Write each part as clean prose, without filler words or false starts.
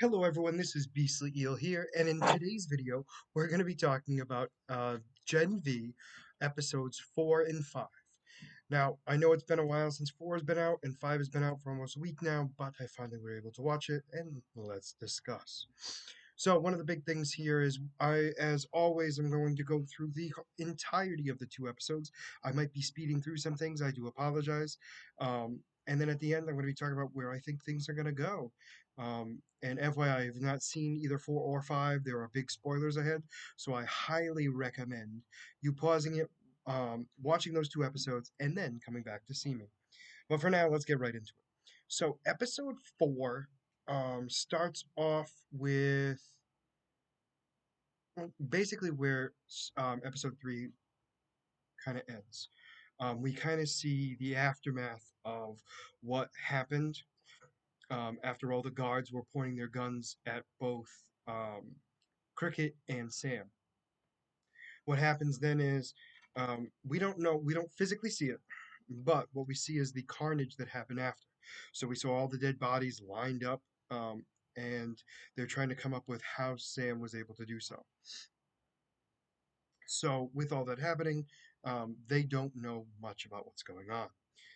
Hello everyone, this is Beastly Eel here, and in today's video, we're going to be talking about Gen V episodes 4 and 5. Now, I know it's been a while since 4 has been out, and 5 has been out for almost a week now, but I finally were able to watch it, and let's discuss. So, one of the big things here is as always, am going to go through the entirety of the two episodes. I might be speeding through some things, I do apologize. And then at the end, I'm going to be talking about where I think things are going to go. And FYI, I have not seen either 4 or 5. There are big spoilers ahead, so I highly recommend you pausing it, watching those two episodes, and then coming back to see me. But for now, let's get right into it. So, episode 4 starts off with basically where episode 3 kind of ends. We kind of see the aftermath of what happened after all the guards were pointing their guns at both Cricket and Sam. What happens then is we don't know, we don't physically see it, but what we see is the carnage that happened after. So we saw all the dead bodies lined up, and they're trying to come up with how Sam was able to do so. So, with all that happening, they don't know much about what's going on.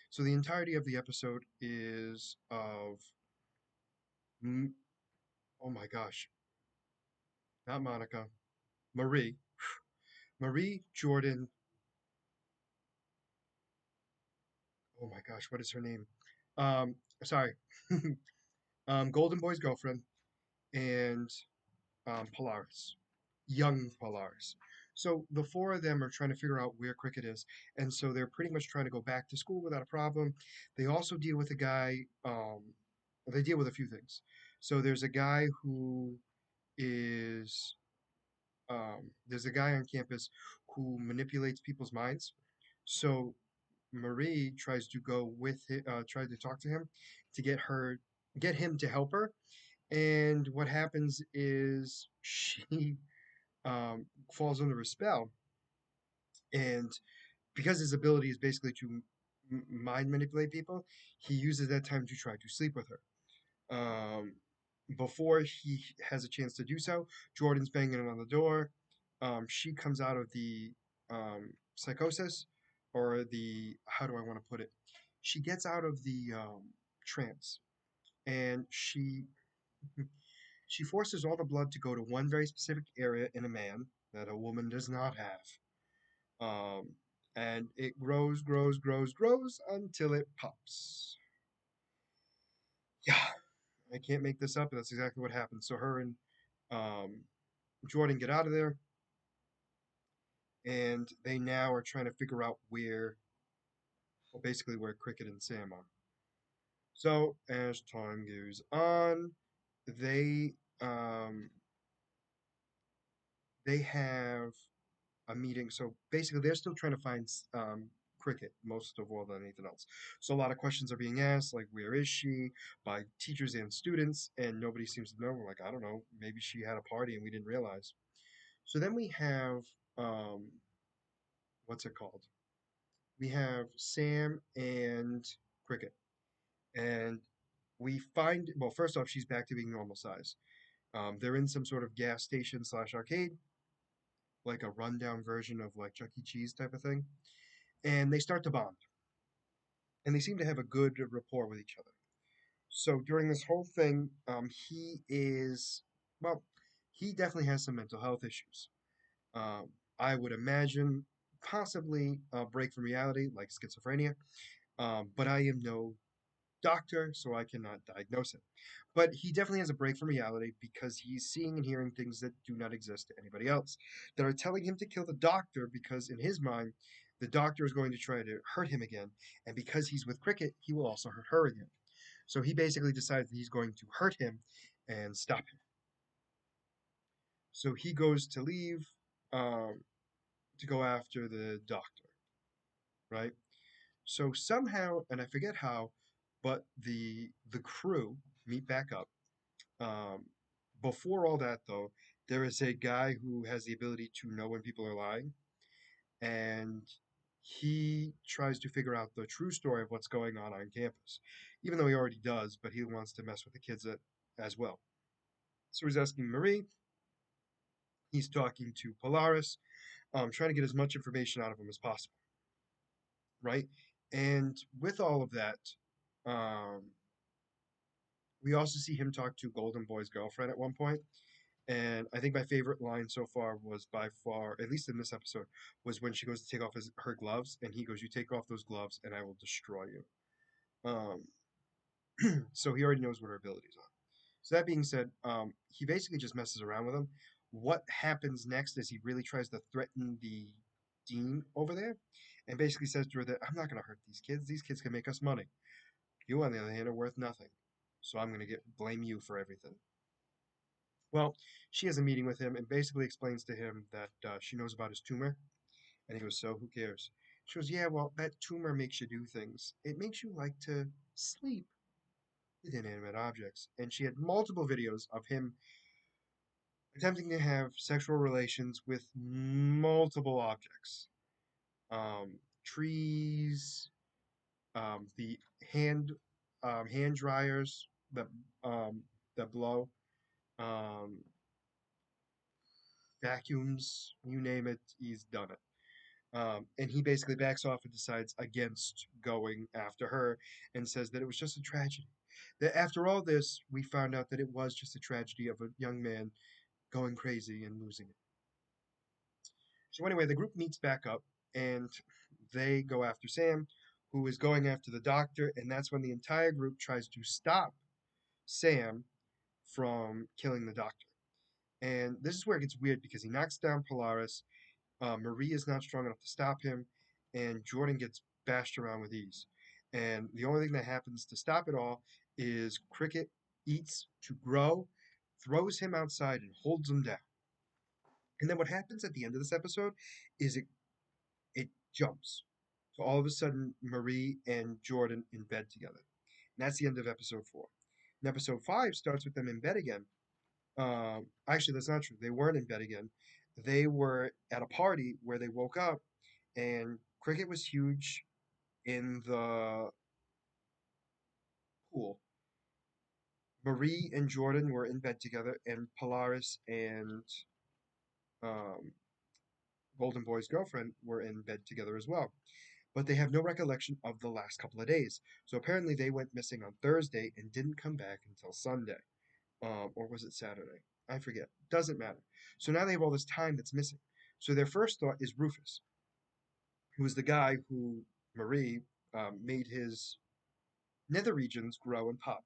So, the entirety of the episode is of, oh my gosh, not Monica, Marie, Marie Jordan. Oh my gosh, what is her name? Sorry, Golden Boy's girlfriend and Polaris, young Polaris. So the four of them are trying to figure out where Cricket is, and so they're pretty much trying to go back to school without a problem. They also deal with a guy. They deal with a few things. So is there's a guy on campus who manipulates people's minds. So Marie tries to go with tries to talk to him to get him to help her. And what happens is she falls under a spell, and because his ability is basically to mind manipulate people, he uses that time to try to sleep with her. Before he has a chance to do so, Jordan's banging on the door. She comes out of the psychosis, or the, how do I want to put it? She gets out of the trance, and she forces all the blood to go to one very specific area in a man that a woman does not have. Um, and it grows, grows, grows, grows until it pops. Yeah, I can't make this up. That's exactly what happens. So her and um, Jordan get out of there, and they now are trying to figure out well, basically where Cricket and Sam are. So as time goes on, they um, they have a meeting. So basically, they're still trying to find Cricket most of all than anything else. So a lot of questions are being asked, like where is she, by teachers and students, and nobody seems to know. We're like, I don't know, maybe she had a party and we didn't realize. So then we have what's it called? We have Sam and Cricket, and we find, well, first off, she's back to being normal size. They're in some sort of gas station slash arcade, like a rundown version of like Chuck E. Cheese type of thing, and they start to bond, and they seem to have a good rapport with each other. So during this whole thing, well, he definitely has some mental health issues. I would imagine possibly a break from reality, like schizophrenia, but I am no doctor, so I cannot diagnose it. But he definitely has a break from reality because he's seeing and hearing things that do not exist to anybody else, that are telling him to kill the doctor because, in his mind, the doctor is going to try to hurt him again, and because he's with Cricket, he will also hurt her again. So he basically decides that he's going to hurt him and stop him. So he goes to leave um, to go after the doctor, right? So somehow, and I forget how, but the crew meet back up. Um, Before all that, though, there is a guy who has the ability to know when people are lying, and he tries to figure out the true story of what's going on campus, even though he already does, but he wants to mess with the kids as well. So he's asking Marie, he's talking to Polaris, trying to get as much information out of him as possible, right? And with all of that, um, we also see him talk to Golden Boy's girlfriend at one point. And I think my favorite line so far was by far, at least in this episode, was when she goes to take off her gloves, and he goes, "You take off those gloves, and I will destroy you." Um, so he already knows what her abilities are. So that being said, he basically just messes around with him. What happens next is he really tries to threaten the dean over there, and basically says to her that I'm not going to hurt these kids. These kids can make us money. You, on the other hand, are worth nothing. So I'm going to get blame you for everything. Well, she has a meeting with him and basically explains to him that she knows about his tumor. And he goes, "So who cares?" She goes, "Yeah, well, that tumor makes you do things. It makes you like to sleep with inanimate objects." And she had multiple videos of him attempting to have sexual relations with multiple objects, trees, the hand dryers that um, that blow, um, vacuums, you name it, he's done it. And he basically backs off and decides against going after her and says that it was just a tragedy. That after all this, we found out that it was just a tragedy of a young man going crazy and losing it. So anyway, the group meets back up and they go after Sam, who is going after the doctor, and that's when the entire group tries to stop Sam from killing the doctor. And this is where it gets weird because he knocks down Polaris. Marie is not strong enough to stop him, and Jordan gets bashed around with ease. And the only thing that happens to stop it all is Cricket eats to grow, throws him outside, and holds him down. And then what happens at the end of this episode is it jumps. So all of a sudden, Marie and Jordan in bed together. And that's the end of episode 4. And episode 5 starts with them in bed again. Actually, that's not true. They weren't in bed again. They were at a party where they woke up, and Cricket was huge in the pool. Marie and Jordan were in bed together, and Polaris and um, Golden Boy's girlfriend were in bed together as well. But they have no recollection of the last couple of days. So apparently they went missing on Thursday and didn't come back until Sunday. Or was it Saturday? I forget. Doesn't matter. So now they have all this time that's missing. So their first thought is Rufus, who is the guy who Marie made his nether regions grow and pop.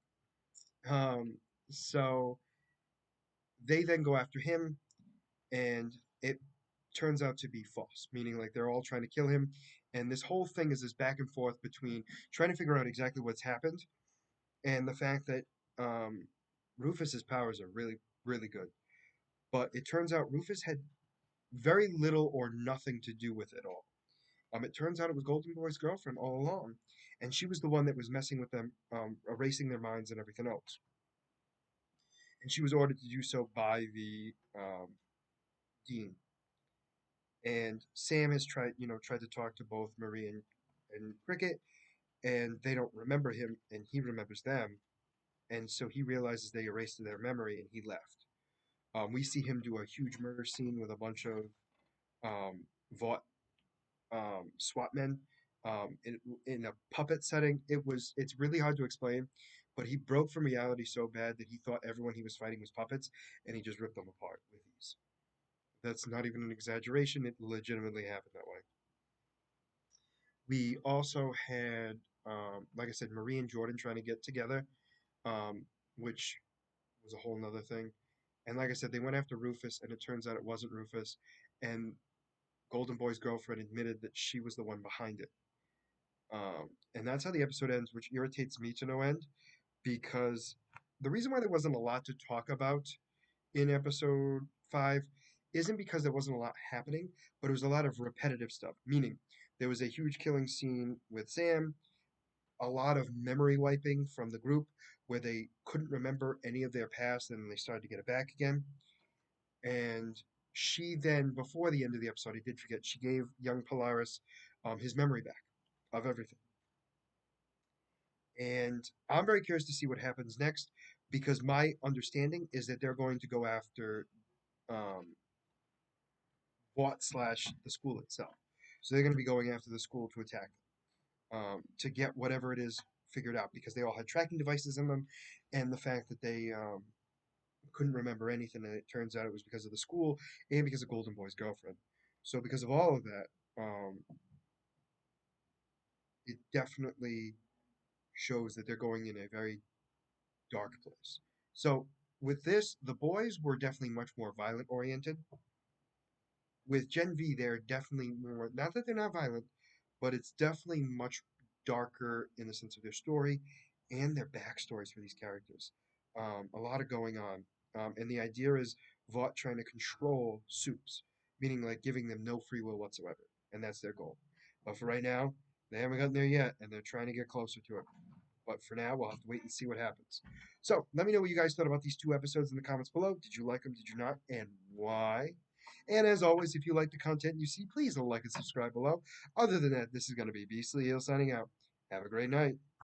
Um, so they then go after him, and it turns out to be false, meaning like they're all trying to kill him. And this whole thing is this back and forth between trying to figure out exactly what's happened and the fact that Rufus's powers are really, really good. But it turns out Rufus had very little or nothing to do with it all. It turns out it was Golden Boy's girlfriend all along, and she was the one that was messing with them, erasing their minds and everything else. And she was ordered to do so by the dean. And Sam has tried to talk to both Marie and Cricket, and they don't remember him, and he remembers them. And so he realizes they erased their memory, and he left. We see him do a huge murder scene with a bunch of um, Vought SWAT men in a puppet setting. It's really hard to explain, but he broke from reality so bad that he thought everyone he was fighting was puppets, and he just ripped them apart with ease. That's not even an exaggeration. It legitimately happened that way. We also had, like I said, Marie and Jordan trying to get together, um, which was a whole nother thing. And like I said, they went after Rufus, and it turns out it wasn't Rufus. And Golden Boy's girlfriend admitted that she was the one behind it. And that's how the episode ends, which irritates me to no end because the reason why there wasn't a lot to talk about in episode 5 isn't because there wasn't a lot happening, but it was a lot of repetitive stuff. Meaning, there was a huge killing scene with Sam, a lot of memory wiping from the group where they couldn't remember any of their past and then they started to get it back again. And she then, before the end of the episode, I did forget, she gave young Polaris his memory back of everything. And I'm very curious to see what happens next. because my understanding is that they're going to go after um, Vought slash the school itself. So they're going to be going after the school to attack them, to get whatever it is figured out because they all had tracking devices in them, and the fact that they couldn't remember anything, and it turns out it was because of the school and because of Golden Boy's girlfriend. So because of all of that, it definitely shows that they're going in a very dark place. So with this, the boys were definitely much more violent oriented. With Gen V, they're definitely more, not that they're not violent, but it's definitely much darker in the sense of their story and their backstories for these characters. A lot of going on. And the idea is Vought trying to control Soups, meaning like giving them no free will whatsoever. And that's their goal. But for right now, they haven't gotten there yet, and they're trying to get closer to it. But for now, we'll have to wait and see what happens. So let me know what you guys thought about these two episodes in the comments below. Did you like them? Did you not? And why? And as always, if you like the content you see, please like and subscribe below. Other than that, this is going to be Beastly Heel signing out. Have a great night.